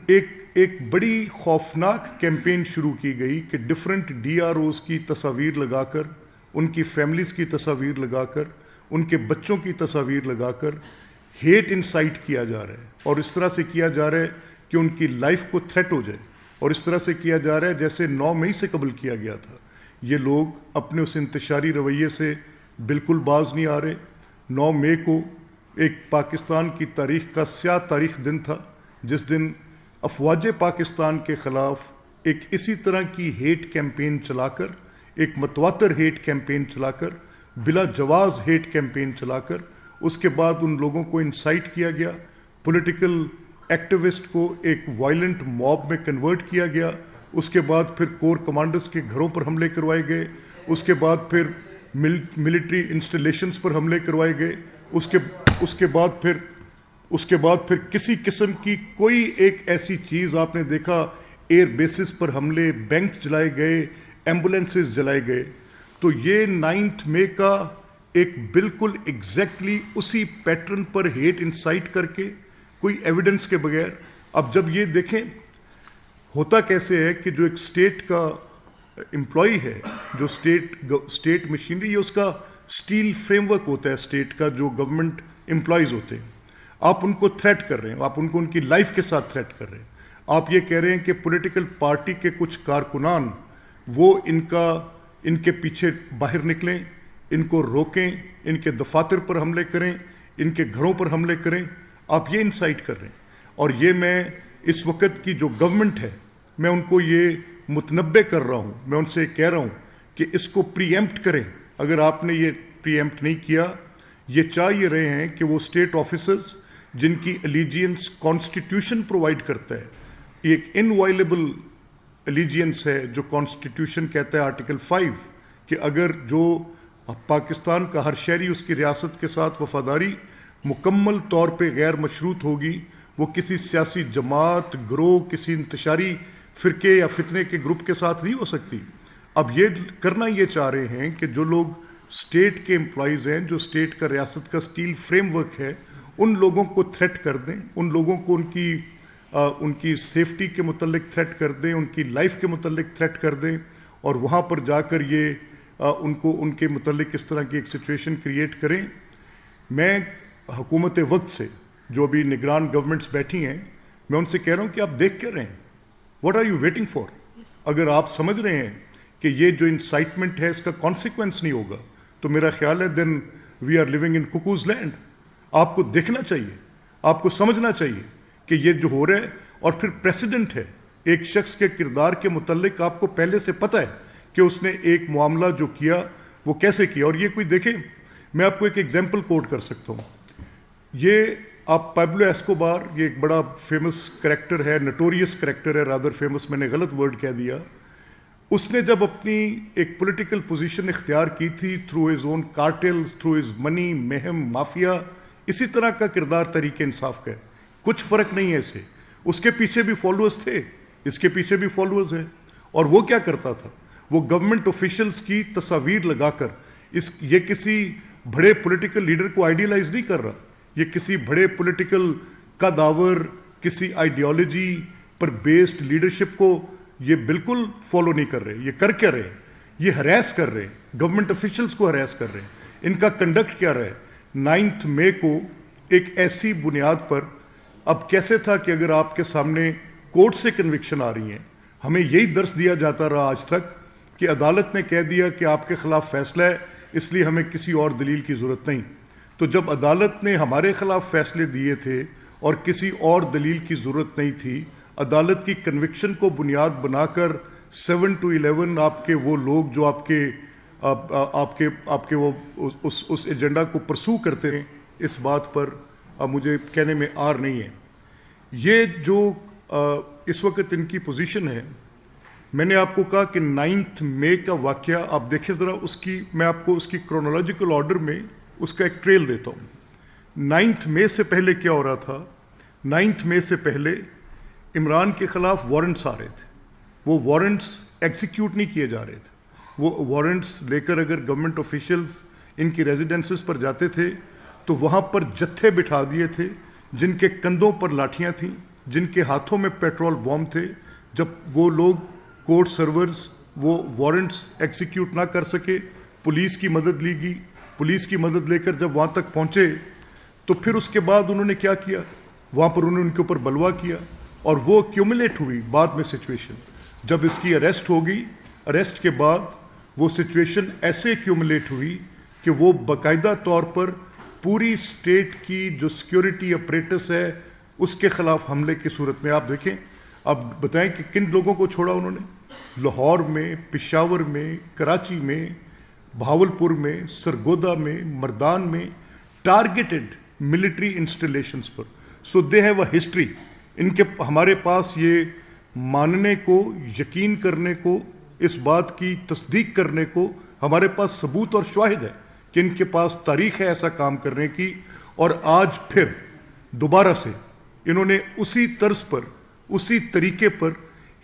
ایک بڑی خوفناک کیمپین شروع کی گئی کہ ڈفرنٹ ڈی آر اوز کی تصاویر لگا کر، ان کی فیملیز کی تصاویر لگا کر، ان کے بچوں کی تصاویر لگا کر ہیٹ انسائٹ کیا جا رہا ہے، اور اس طرح سے کیا جا رہا ہے کہ ان کی لائف کو تھریٹ ہو جائے، اور اس طرح سے کیا جا رہا ہے جیسے 9 مئی سے قبل کیا گیا تھا۔ یہ لوگ اپنے اس انتشاری رویے سے بالکل باز نہیں آ رہے۔ 9 مئی کو ایک پاکستان کی تاریخ کا سیاہ تاریخ دن تھا، جس دن افواج پاکستان کے خلاف ایک اسی طرح کی ہیٹ کیمپین چلا کر، ایک متواتر ہیٹ کیمپین چلا کر، بلا جواز ہیٹ کیمپین چلا کر، اس کے بعد ان لوگوں کو انسائٹ کیا گیا، پولیٹیکل ایکٹیوسٹ کو ایک وائلنٹ موب میں کنورٹ کیا گیا، اس کے بعد پھر کور کمانڈرز کے گھروں پر حملے کروائے گئے، اس کے بعد پھر ملٹری انسٹالیشنز پر حملے کروائے گئے، اس کے بعد پھر کسی قسم کی کوئی ایک ایسی چیز آپ نے دیکھا، ایئر بیسز پر حملے، بینک جلائے گئے، ایمبولینسز جلائے گئے۔ تو یہ 9 مئی کا ایک بالکل ایگزیکٹلی اسی پیٹرن پر ہیٹ انسائٹ کر کے، کوئی ایویڈنس کے بغیر۔ اب جب یہ دیکھیں ہوتا کیسے ہے کہ جو ایک اسٹیٹ کا امپلائی ہے، جو اسٹیٹ مشینری، یہ اس کا اسٹیل فریم ورک ہوتا ہے اسٹیٹ کا، جو گورنمنٹ امپلائیز ہوتے ہیں، آپ ان کو تھریٹ کر رہے ہیں، آپ ان کو ان کی لائف کے ساتھ تھریٹ کر رہے ہیں۔ آپ یہ کہہ رہے ہیں کہ پولیٹیکل پارٹی کے کچھ کارکنان وہ ان کے پیچھے باہر نکلیں، ان کو روکیں، ان کے دفاتر پر حملے کریں، ان کے گھروں پر حملے کریں، آپ یہ انسائٹ کر رہے ہیں۔ اور یہ میں اس وقت کی جو گورنمنٹ ہے، میں ان کو یہ متنبع کر رہا ہوں، میں ان سے کہہ رہا ہوں کہ اس کو پری ایمپٹ کریں۔ اگر آپ نے یہ پری ایمپٹ نہیں کیا، یہ چاہ یہ رہے ہیں کہ وہ اسٹیٹ آفیسرز جن کی الیجینس کانسٹیٹیوشن پرووائڈ کرتا ہے، ایک انوائلیبل الیجینس ہے جو کانسٹیٹیوشن کہتا ہے آرٹیکل 5 کہ اگر جو پاکستان کا ہر شہری اس کی ریاست کے ساتھ وفاداری مکمل طور پہ غیر مشروط ہوگی، وہ کسی سیاسی جماعت، گروہ، کسی انتشاری فرقے یا فتنے کے گروپ کے ساتھ نہیں ہو سکتی۔ اب یہ کرنا یہ چاہ رہے ہیں کہ جو لوگ اسٹیٹ کے امپلائیز ہیں، جو اسٹیٹ کا ریاست کا اسٹیل فریم ورک ہے، ان لوگوں کو تھریٹ کر دیں، ان لوگوں کو ان کی سیفٹی کے متعلق تھریٹ کر دیں، ان کی لائف کے متعلق تھریٹ کر دیں، اور وہاں پر جا کر یہ ان کے متعلق اس طرح کی ایک سچویشن کریٹ کریں۔ میں حکومت وقت سے، جو ابھی نگران گورنمنٹس بیٹھی ہیں، میں ان سے کہہ رہا ہوں کہ آپ دیکھ کر رہے ہیں، what are you waiting for? اگر آپ سمجھ رہے ہیں کہ یہ جو انسائٹمنٹ ہے اس کا کانسیکوینس نہیں ہوگا، تو میرا خیال ہے then we are living in cuckoo's land. آپ کو دیکھنا چاہیے، آپ کو سمجھنا چاہیے کہ یہ جو ہو رہا ہے، اور پھر پریسیڈنٹ ہے، ایک شخص کے کردار کے متعلق آپ کو پہلے سے پتہ ہے کہ اس نے ایک معاملہ جو کیا وہ کیسے کیا۔ اور یہ کوئی دیکھیں، میں آپ کو ایک ایگزامپل کوٹ کر سکتا ہوں۔ یہ آپ پابلو ایسکوبار، یہ ایک بڑا فیمس کریکٹر ہے، نٹوریس کریکٹر ہے، رادر فیمس، میں نے غلط ورڈ کہہ دیا۔ اس نے جب اپنی ایک پولیٹیکل پوزیشن اختیار کی تھی through his own cartel, through his money, مہم، مافیا، اسی طرح کا کردار تحریک انصاف کا ہے، کچھ فرق نہیں ہے اسے۔ اس کے پیچھے بھی فالوورز تھے، اس کے پیچھے بھی فالوورز ہیں۔ اور وہ کیا کرتا تھا؟ وہ گورنمنٹ آفیشلز کی تصاویر لگا کر، یہ کسی بڑے پولیٹیکل لیڈر کو آئیڈیلائز نہیں کر رہا، یہ کسی بڑے پولیٹیکل قداور، کسی آئیڈیالوجی پر بیسڈ لیڈرشپ کو یہ بالکل فالو نہیں کر رہے۔ یہ کر کیا رہے ہیں؟ یہ ہراس کر رہے ہیں، گورنمنٹ آفیشلز کو ہراس کر رہے ہیں۔ ان کا کنڈکٹ کیا رہا ہے؟ 9 مئی کو ایک ایسی بنیاد پر، اب کیسے تھا کہ اگر آپ کے سامنے کورٹ سے کنوکشن آ رہی ہیں، ہمیں یہی درس دیا جاتا رہا آج تک کہ عدالت نے کہہ دیا کہ آپ کے خلاف فیصلہ ہے، اس لیے ہمیں کسی اور دلیل کی ضرورت نہیں۔ تو جب عدالت نے ہمارے خلاف فیصلے دیے تھے اور کسی اور دلیل کی ضرورت نہیں تھی، عدالت کی کنوکشن کو بنیاد بنا کر 7 to 11 آپ کے وہ لوگ جو آپ کے وہ اس ایجنڈا کو پرسو کرتے ہیں، اس بات پر مجھے کہنے میں آر نہیں ہے۔ یہ جو اس وقت ان کی پوزیشن ہے، میں نے آپ کو کہا کہ 9 مئی کا واقعہ آپ دیکھیں ذرا، میں آپ کو اس کی کرونالوجیکل آرڈر میں اس کا ایک ٹریل دیتا ہوں۔ 9 مئی سے پہلے کیا ہو رہا تھا؟ 9 مئی سے پہلے عمران کے خلاف وارنٹس آ رہے تھے، وہ وارنٹس ایگزیکیوٹ نہیں کیے جا رہے تھے۔ وہ وارنٹس لے کر اگر گورنمنٹ آفیشلز ان کی ریزیڈنسز پر جاتے تھے تو وہاں پر جتھے بٹھا دیے تھے جن کے کندھوں پر لاٹھیاں تھیں، جن کے ہاتھوں میں پیٹرول بم تھے، جب وہ لوگ کورٹ سرورز وہ وارنٹس ایکسیکیوٹ نہ کر سکے، پولیس کی مدد لی گئی، پولیس کی مدد لے کر جب وہاں تک پہنچے تو پھر اس کے بعد انہوں نے کیا کیا، وہاں پر انہوں نے ان کے اوپر بلوا کیا، اور وہ کیومولیٹ ہوئی بعد میں سچویشن، جب اس کی اریسٹ ہو گئی، اریسٹ کے بعد وہ سچویشن ایسے کیومولیٹ ہوئی کہ وہ باقاعدہ طور پر پوری اسٹیٹ کی جو سیکیورٹی اپریٹس ہے اس کے خلاف حملے کی صورت میں آپ دیکھیں. اب بتائیں کہ کن لوگوں کو چھوڑا انہوں نے؟ لاہور میں، پشاور میں، کراچی میں، بہاولپور میں، سرگودا میں، مردان میں، ٹارگیٹڈ ملٹری انسٹالیشنز پر. So they have a history. ان کے ہمارے پاس یہ ماننے کو، یقین کرنے کو، اس بات کی تصدیق کرنے کو ہمارے پاس ثبوت اور شواہد ہے کہ ان کے پاس تاریخ ہے ایسا کام کرنے کی. اور آج پھر دوبارہ سے انہوں نے اسی طرز پر، اسی طریقے پر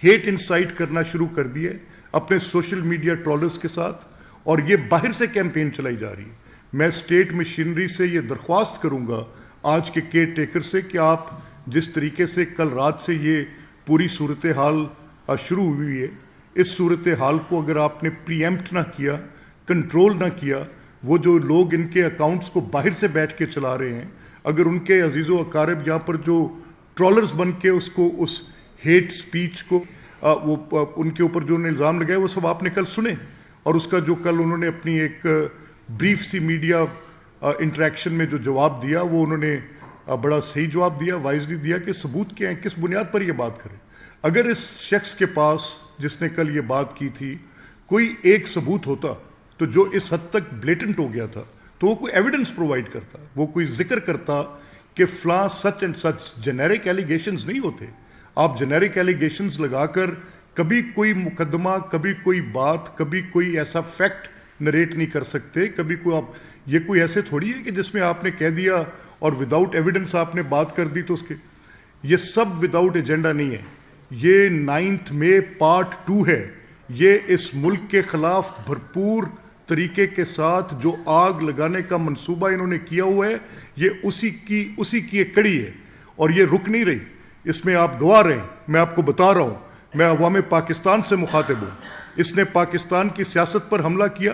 ہیٹ انسائٹ کرنا شروع کر دیا اپنے سوشل میڈیا ٹرولرز کے ساتھ، اور یہ باہر سے کیمپین چلائی جا رہی ہے. میں اسٹیٹ مشینری سے یہ درخواست کروں گا آج کے کیئر ٹیکر سے کہ آپ جس طریقے سے کل رات سے یہ پوری صورتحال شروع ہوئی ہے، اس صورتحال کو اگر آپ نے پری ایمپٹ نہ کیا، کنٹرول نہ کیا، وہ جو لوگ ان کے اکاؤنٹس کو باہر سے بیٹھ کے چلا رہے ہیں، اگر ان کے عزیز و اقارب یہاں پر جو ٹرولرز بن کے اس کو، اس ہیٹ سپیچ کو، وہ ان کے اوپر جو انہوں نے الزام لگائے وہ سب آپ نے کل سنے، اور اس کا جو کل انہوں نے اپنی ایک بریف سی میڈیا انٹریکشن میں جو جواب دیا، وہ انہوں نے بڑا صحیح جواب دیا، وائزلی دیا کہ ثبوت کیا ہیں، کس بنیاد پر یہ بات کریں. اگر اس شخص کے پاس جس نے کل یہ بات کی تھی کوئی ایک ثبوت ہوتا تو جو اس حد تک بلیٹنٹ ہو گیا تھا، تو وہ کوئی ایویڈنس پرووائڈ کرتا، وہ کوئی ذکر کرتا کہ فلاں such and such. Generic allegations نہیں ہوتے. آپ جنیرک ایلیگیشنز لگا کر کبھی کوئی مقدمہ، کبھی کوئی بات، کبھی کوئی ایسا فیکٹ نریٹ نہیں کر سکتے. کبھی کوئی آپ، یہ کوئی ایسے تھوڑی ہے کہ جس میں آپ نے کہہ دیا اور وداؤٹ ایویڈنس آپ نے بات کر دی تو اس کے، یہ سب وداؤٹ ایجنڈا نہیں ہے. یہ 9 مئی پارٹ 2 ہے. یہ اس ملک کے خلاف بھرپور طریقے کے ساتھ جو آگ لگانے کا منصوبہ انہوں نے کیا ہوا ہے، یہ اسی کی ایک کڑی ہے، اور یہ رک نہیں رہی. اس میں آپ گواہ رہے ہیں. میں آپ کو بتا رہا ہوں، میں عوام پاکستان سے مخاطب ہوں. اس نے پاکستان کی سیاست پر حملہ کیا.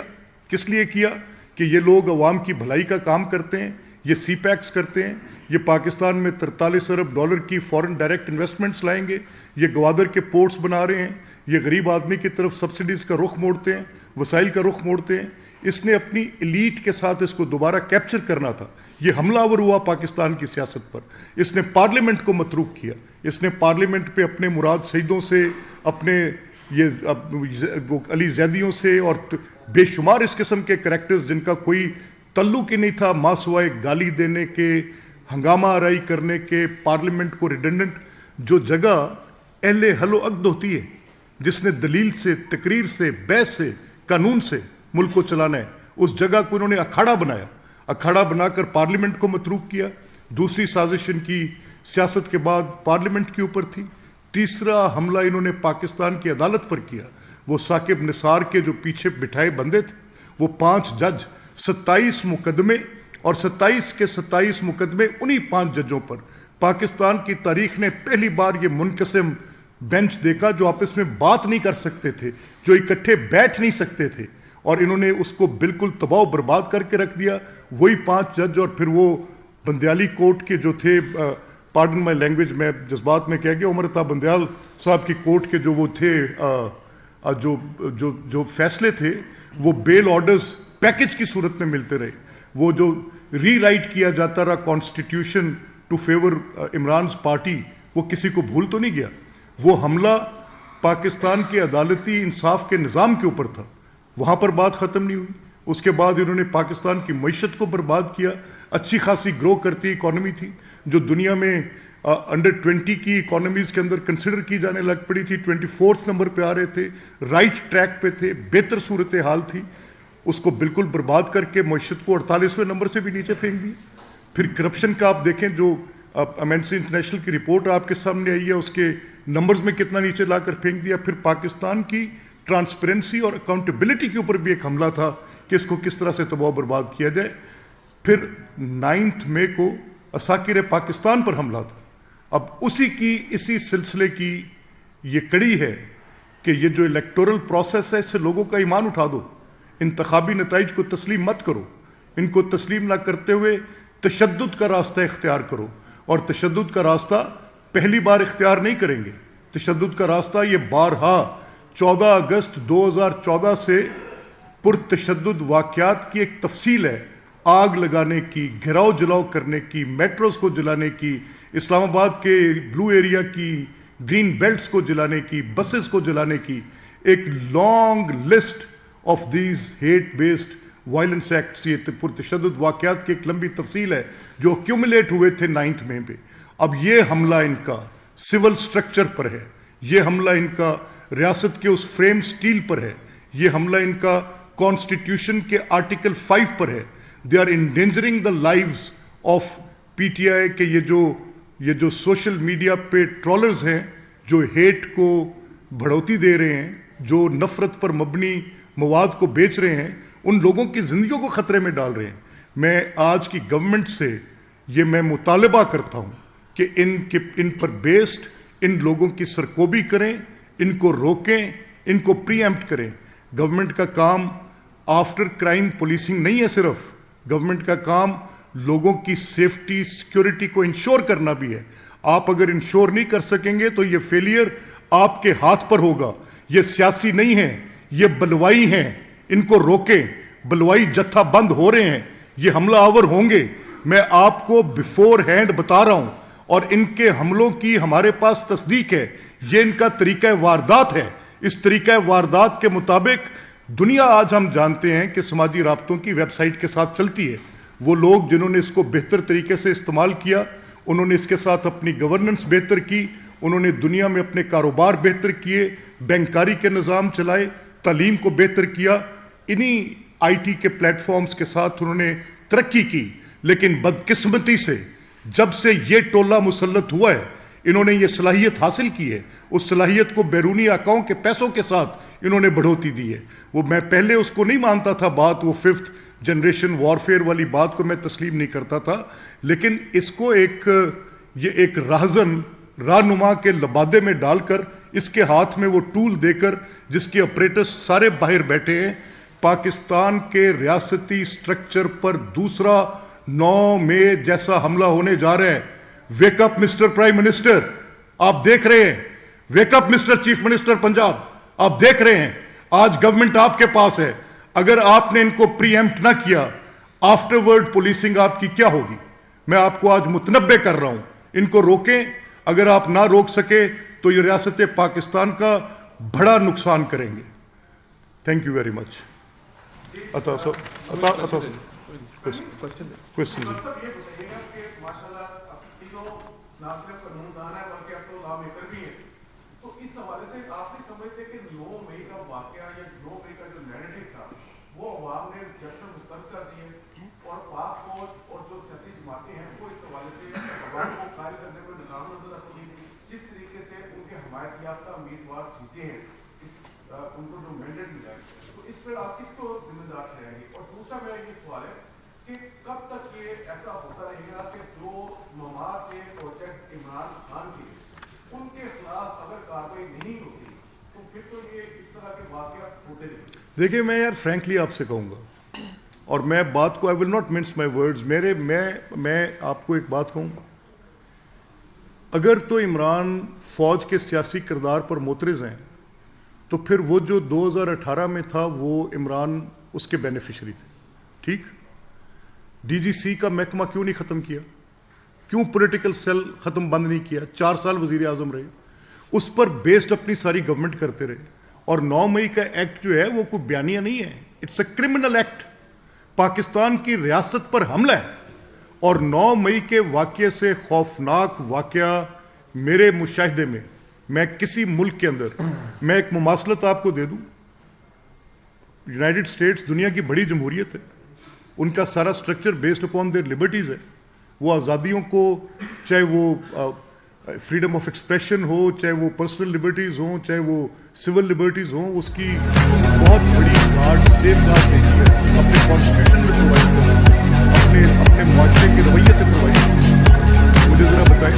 کس لیے کیا؟ کہ یہ لوگ عوام کی بھلائی کا کام کرتے ہیں، یہ سی پیکس کرتے ہیں، یہ پاکستان میں 43 ارب ڈالر کی فورن ڈائریکٹ انویسٹمنٹس لائیں گے، یہ گوادر کے پورٹس بنا رہے ہیں، یہ غریب آدمی کی طرف سبسڈیز کا رخ موڑتے ہیں، وسائل کا رخ موڑتے ہیں. اس نے اپنی ایلیٹ کے ساتھ اس کو دوبارہ کیپچر کرنا تھا. یہ حملہ آور ہوا پاکستان کی سیاست پر. اس نے پارلیمنٹ کو متروک کیا. اس نے پارلیمنٹ پہ اپنے مراد سیدوں سے، اپنے یہ وہ علی زیدیوں سے، اور بے شمار اس قسم کے کریکٹرز جن کا کوئی تعلق ہی نہیں تھا ماں سوائے گالی دینے کے، ہنگامہ آرائی کرنے کے، پارلیمنٹ کو ریڈنڈنٹ. جو جگہ اہل حل و عقد ہوتی ہے، جس نے دلیل سے، تقریر سے، بحث سے، قانون سے ملک کو چلانا ہے، اس جگہ کو انہوں نے اکھاڑا بنایا. اکھاڑا بنا کر پارلیمنٹ کو متروک کیا. دوسری سازش ان کی سیاست کے بعد پارلیمنٹ کے اوپر تھی. تیسرا حملہ انہوں نے پاکستان کی عدالت پر کیا. وہ ثاقب نثار کے جو پیچھے بٹھائے بندے تھے، وہ 5 جج، 27 مقدمے، اور 27 کے 27 مقدمے انہی 5 ججوں پر. پاکستان کی تاریخ نے پہلی بار یہ منقسم بینچ دیکھا جو آپس میں بات نہیں کر سکتے تھے، جو اکٹھے بیٹھ نہیں سکتے تھے، اور انہوں نے اس کو بالکل تباہ و برباد کر کے رکھ دیا. وہی 5 جج، اور پھر وہ بندیالی کورٹ کے جو تھے، پارڈن مائی لینگویج، میں جذبات میں کہہ گیا، عمر عطا بندیال صاحب کی کورٹ کے جو وہ تھے، جو فیصلے تھے، وہ بیل آرڈرز پیکج کی صورت میں ملتے رہے. وہ جو ری رائٹ کیا جاتا رہا کانسٹیٹیوشن ٹو فیور عمران's پارٹی، وہ کسی کو بھول تو نہیں گیا. وہ حملہ پاکستان کے عدالتی انصاف کے نظام کے اوپر تھا. وہاں پر بات ختم نہیں ہوئی. اس کے بعد انہوں نے پاکستان کی معیشت کو برباد کیا. اچھی خاصی گرو کرتی اکانومی تھی، جو دنیا میں انڈر 20 کی اکانومیز کے اندر کنسیڈر کی جانے لگ پڑی تھی. 24 نمبر پہ آ رہے تھے، رائٹ ٹریک پہ تھے، بہتر صورتحال تھی. اس کو بالکل برباد کر کے معیشت کو 48ویں نمبر سے بھی نیچے پھینک دی. پھر کرپشن کا آپ دیکھیں، جو ایمنسی انٹرنیشنل کی رپورٹ آپ کے سامنے آئی ہے، اس کے نمبرز میں کتنا نیچے لا کر پھینک دیا. پھر پاکستان کی ٹرانسپیرنسی اور اکاؤنٹیبلٹی کے اوپر بھی ایک حملہ تھا کہ اس کو کس طرح سے تباہ و برباد کیا جائے. پھر 9 مئی کو اساکر پاکستان پر حملہ تھا. اب اسی سلسلے کی یہ کڑی ہے کہ یہ جو الیکٹورل پروسیس ہے اس سے لوگوں کا ایمان اٹھا دو، انتخابی نتائج کو تسلیم مت کرو، ان کو تسلیم نہ کرتے ہوئے تشدد کا راستہ اختیار کرو، اور تشدد کا راستہ پہلی بار اختیار نہیں کریں گے، تشدد کا راستہ یہ بارہا 14 اگست 2014 سے پرتشدد واقعات کی ایک تفصیل ہے، آگ لگانے کی، گھراؤ جلاؤ کرنے کی، میٹروز کو جلانے کی، اسلام آباد کے بلو ایریا کی گرین بیلٹس کو جلانے کی، بسز کو جلانے کی، ایک long list of these hate based violence acts, یہ پرتشدد واقعات کی ایک لمبی تفصیل ہے جو ایکیومولیٹ ہوئے تھے 9 مئی پہ۔ اب یہ حملہ ان کا سول سٹرکچر پر ہے، یہ حملہ ان کا ریاست کے اس فریم سٹیل پر ہے، یہ حملہ ان کا کانسٹیٹیوشن کے آرٹیکل 5 پر ہے۔ They are endangering the lives of P T I کے یہ جو سوشل میڈیا پہ ٹرولرز ہیں جو ہیٹ کو بڑھوتی دے رہے ہیں، جو نفرت پر مبنی مواد کو بیچ رہے ہیں، ان لوگوں کی زندگیوں کو خطرے میں ڈال رہے ہیں۔ میں آج کی گورنمنٹ سے یہ میں مطالبہ کرتا ہوں کہ ان پر بیسڈ ان لوگوں کی سرکوبی کریں، ان کو روکیں، ان کو پری ایمپٹ کریں۔ گورنمنٹ کا کام آفٹر کرائم پولیسنگ نہیں ہے، صرف گورنمنٹ کا کام لوگوں کی سیفٹی سیکیورٹی کو انشور کرنا بھی ہے۔ آپ اگر انشور نہیں کر سکیں گے تو یہ فیلئر آپ کے ہاتھ پر ہوگا۔ یہ سیاسی نہیں ہے، یہ بلوائی ہیں، ان کو روکیں۔ بلوائی جتھا بند ہو رہے ہیں، یہ حملہ آور ہوں گے، میں آپ کو بیفور ہینڈ بتا رہا ہوں، اور ان کے حملوں کی ہمارے پاس تصدیق ہے۔ یہ ان کا طریقہ واردات ہے۔ اس طریقہ واردات کے مطابق دنیا آج ہم جانتے ہیں کہ سماجی رابطوں کی ویب سائٹ کے ساتھ چلتی ہے۔ وہ لوگ جنہوں نے اس کو بہتر طریقے سے استعمال کیا، انہوں نے اس کے ساتھ اپنی گورننس بہتر کی، انہوں نے دنیا میں اپنے کاروبار بہتر کیے، بینکاری کے نظام چلائے، تعلیم کو بہتر کیا، انہی آئی ٹی کے پلیٹ فارمز کے ساتھ انہوں نے ترقی کی۔ لیکن بدقسمتی سے جب سے یہ ٹولہ مسلط ہوا ہے، انہوں نے یہ صلاحیت حاصل کی ہے، اس صلاحیت کو بیرونی آقاؤں کے پیسوں کے ساتھ انہوں نے بڑھوتی دی ہے۔ وہ میں پہلے اس کو نہیں مانتا تھا بات، وہ 5th جنریشن وارفیئر والی بات کو میں تسلیم نہیں کرتا تھا، لیکن اس کو یہ ایک راہزن رہنما کے لبادے میں ڈال کر، اس کے ہاتھ میں وہ ٹول دے کر، جس کے اپریٹس سارے باہر بیٹھے ہیں، پاکستان کے ریاستی سٹرکچر پر دوسرا 9 مئی جیسا حملہ ہونے جا رہا ہے۔ Wake up mister prime minister, آپ دیکھ رہے ہیں، wake up mister chief minister Punjab, آپ دیکھ رہے ہیں، آج گورنمنٹ آپ کے پاس ہے۔ اگر آپ نے ان کو پری ایمپٹ نہ کیا، آفٹر ورڈ پولیسنگ آپ کی کیا ہوگی؟ میں آپ کو آج متنبع کر رہا ہوں، ان کو روکیں۔ اگر آپ نہ روک سکے تو یہ ریاست پاکستان کا بڑا نقصان کریں گے۔ Thank you very much. عطا صاحب، کوشچن۔ نہ صرف قانون دان ہے بلکہ اب تو لا میکر بھی ہے، تو اس حوالے سے آپ نہیں سمجھتے کہ 9 مئی کا واقعہ یا 9 مئی کا جو نیریٹو تھا وہ عوام نے جڑ سے مسترد کر دی ہے، اور پاک فوج اور جو سیاسی جماعتیں ہیں وہ اس حوالے سے عوام کو قائل کرنے کو ناکام نظر آتی ہیں، جس طریقے سے ان کے حمایت یافتہ امیدوار جیتے ہیں، ان کو جو مینڈیٹ ملا ہے، تو اس پر آپ کس کو ذمہ دار ٹھہرائیں گے؟ اور دوسرا میرا یہ سوال ہے کہ کب تک یہ ایسا ہوتا رہے گا کہ جو مماد کے پروجیکٹ عمران خان کے ان کے خلاف اگر کارروائی نہیں ہوتی تو پھر تو یہ اس طرح کے واقعات ہوتے رہیں گے؟ دیکھیں، میں یار فرینکلی آپ سے کہوں گا، اور میں بات کو I will not mince my words، میں آپ کو ایک بات کہوں، اگر تو عمران فوج کے سیاسی کردار پر معترض ہیں تو پھر وہ جو 2018 میں تھا وہ عمران اس کے بینیفیشری تھے، ٹھیک؟ ڈی جی سی کا محکمہ کیوں نہیں ختم کیا؟ کیوں پولیٹیکل سیل ختم بند نہیں کیا؟ 4 سال وزیر اعظم رہے، اس پر بیسڈ اپنی ساری گورنمنٹ کرتے رہے۔ اور 9 مئی کا ایکٹ جو ہے وہ کوئی بیانیہ نہیں ہے، it's a criminal act, Pakistan کی ریاست پر حملہ ہے۔ اور 9 مئی کے واقعے سے خوفناک واقعہ میرے مشاہدے میں کسی ملک کے اندر، میں ایک مماثلت آپ کو دے دوں، یونائٹڈ اسٹیٹس دنیا کی بڑی جمہوریت ہے، ان کا سارا structure based upon their liberties ہے، وہ آزادیوں کو، چاہے وہ فریڈم آف ایکسپریشن ہو، چاہے وہ پرسنل لبرٹیز ہوں، چاہے وہ سول لبرٹیز ہوں، اس کی بہت بڑی گارڈ، سیف گارڈ ہوتی ہے، اپنے کانسٹیٹیوشن میں پرووائڈ کرنا، اپنے معاشرے کے رویے سے پرووائڈ کرنا۔ مجھے ذرا بتائیں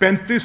35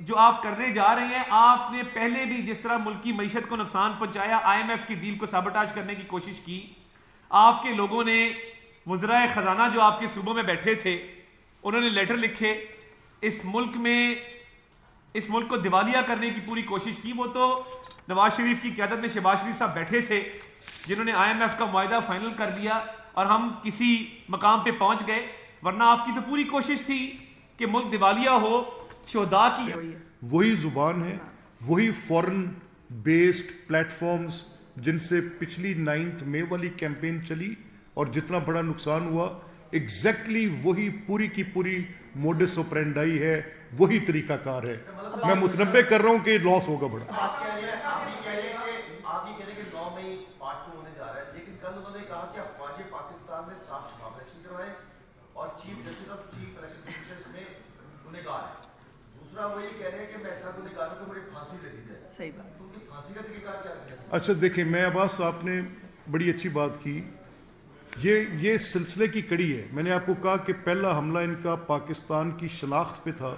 جو آپ کرنے جا رہے ہیں، آپ نے پہلے بھی جس طرح ملک کی معیشت کو نقصان پہنچایا، IMF کی ڈیل کو سابوٹاج کرنے کی کوشش کی، آپ کے لوگوں نے وزرائے خزانہ جو آپ کے صوبوں میں بیٹھے تھے انہوں نے لیٹر لکھے، اس ملک کو دیوالیہ کرنے کی پوری کوشش کی. وہ تو نواز شریف کی قیادت میں شہباز شریف صاحب بیٹھے تھے جنہوں نے IMF کا معاہدہ فائنل کر دیا اور ہم کسی مقام پہ پہنچ گئے، ورنہ آپ کی تو پوری کوشش تھی کہ ملک دیوالیہ ہو. شہداء کی وہی زبان ہے، وہی فورن بیسڈ پلیٹ فارمز جن سے پچھلی 9 مئی والی کیمپین چلی اور جتنا بڑا نقصان ہوا، ایگزیکٹلی وہی پوری کی پوری موڈس اوپرینڈائی ہے، وہی طریقہ کار ہے. میں متنبع کر رہا ہوں کہ لاس ہوگا بڑا. آپ یہ کہہ رہے ہیں کہ 9 مئی پارٹ 2 ہونے جا رہا ہے، لیکن کل انہوں نے کہا کہ افواج پاکستان نے صاف شفاف الیکشن کروائے اور chief justice of chief election commission اس میں گنہگار ہے. دوسرا وہ یہ کہہ رہے ہیں کہ میں اتنا گنہگار ہوں کہ مجھے پھانسی دے دی جائے. صحیح بات. تو ان کی پھانسی کا طریقہ کیا ہے؟ اچھا دیکھیں، میں عباس آپ نے بڑی اچھی بات کی. یہ سلسلے کی کڑی ہے. میں نے آپ کو کہا کہ پہلا حملہ ان کا پاکستان کی شناخت پہ تھا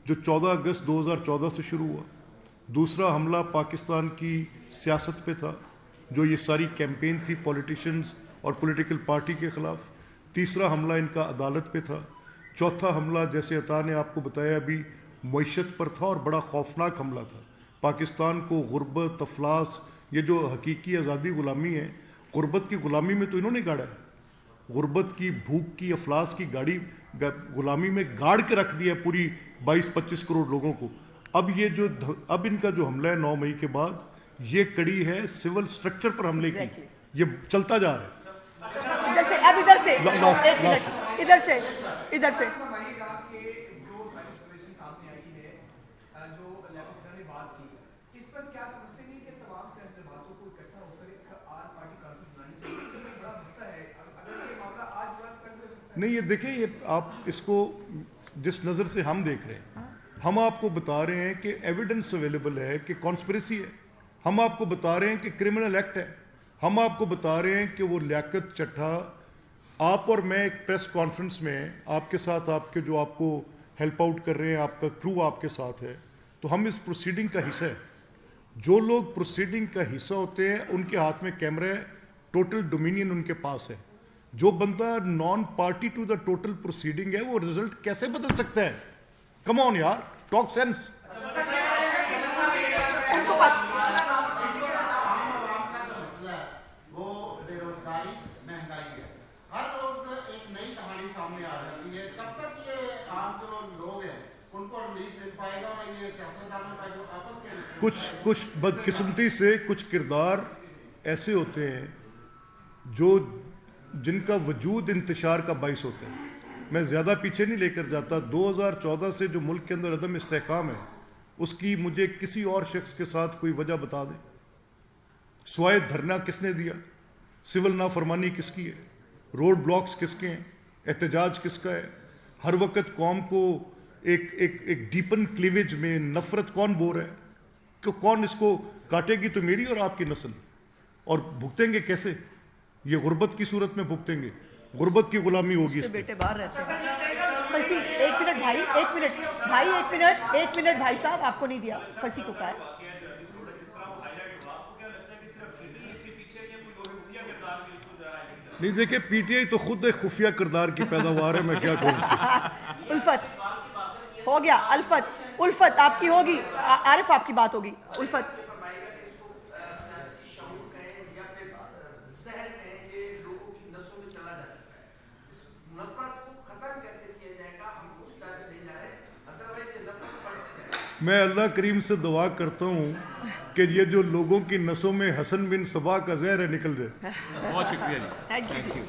جو 14 اگست 2014 سے شروع ہوا. دوسرا حملہ پاکستان کی سیاست پہ تھا جو یہ ساری کیمپین تھی پولیٹیشنز اور پولیٹیکل پارٹی کے خلاف. تیسرا حملہ ان کا عدالت پہ تھا. چوتھا حملہ جیسے عطا نے آپ کو بتایا ابھی معیشت پر تھا اور بڑا خوفناک حملہ تھا. پاکستان کو غربت، افلاس، یہ جو حقیقی آزادی غلامی ہے، غربت کی غلامی میں تو انہوں نے گاڑا ہے. غربت کی، بھوک کی، افلاس کی گاڑی غلامی میں گاڑ کے رکھ دیا پوری 22-25 کروڑ لوگوں کو. اب ان کا جو حملہ ہے 9 مئی کے بعد، یہ کڑی ہے سول سٹرکچر پر حملے کی. یہ چلتا جا رہا ہے. ادھر سے نہیں، یہ دیکھیں، یہ آپ اس کو جس نظر سے ہم دیکھ رہے ہیں، ہم آپ کو بتا رہے ہیں کہ ایویڈنس اویلیبل ہے کہ کانسپریسی ہے. ہم آپ کو بتا رہے ہیں کہ کرمنل ایکٹ ہے. ہم آپ کو بتا رہے ہیں کہ وہ لیاقت چٹھا، آپ اور میں ایک پریس کانفرنس میں آپ کے ساتھ، آپ کے جو آپ کو ہیلپ آؤٹ کر رہے ہیں، آپ کا کرو آپ کے ساتھ ہے، تو ہم اس پروسیڈنگ کا حصہ ہے. جو لوگ پروسیڈنگ کا حصہ ہوتے ہیں ان کے ہاتھ میں کیمرہ ہے، ٹوٹل ڈومینین ان کے پاس ہے. جو بندہ non party to the total proceeding ہے وہ رزلٹ کیسے بدل سکتا ہے؟ کم آن یار، ٹاک سینس. وہ بے روزگاری، مہنگائی ہے، ہر روز ایک نئی کہانی سامنے آ جاتی ہے. کب تک یہ عام جو لوگ ہیں ان کو ریلیف مل پائے گا اور یہ سیاستدانوں کا جو آپس کے کچھ بدقسمتی سے کچھ کردار ایسے ہوتے ہیں جن کا وجود انتشار کا باعث ہوتا ہے. میں زیادہ پیچھے نہیں لے کر جاتا. 2014 سے جو ملک کے اندر عدم استحکام ہے، اس کی مجھے کسی اور شخص کے ساتھ کوئی وجہ بتا دے. سوائے دھرنا کس نے دیا؟ سول نافرمانی کس کی ہے؟ روڈ بلاکس کس کے ہیں؟ احتجاج کس کا ہے؟ ہر وقت قوم کو ایک ڈیپن کلیویج میں نفرت کون بو رہا ہے؟ کہ کون اس کو کاٹے گی تو میری اور آپ کی نسل، اور بھگتیں گے کیسے؟ یہ غربت کی صورت میں بھگتیں گے. غربت کی غلامی ہوگی. اس بیٹے باہر رہتے ہیں. ایک منٹ بھائی صاحب، آپ کو نہیں دیا فسی کو کہا ہے. نہیں دیکھیں، پی ٹی آئی تو خود ایک خفیہ کردار کی پیداوار ہے. میں کیا کہوں. الفت ہو گیا. الفت آپ کی ہوگی. عارف آپ کی بات ہوگی. الفت میں اللہ کریم سے دعا کرتا ہوں کہ یہ جو لوگوں کی نسوں میں حسن بن صبا کا زہر ہے نکل جائے. بہت شکریہ جی.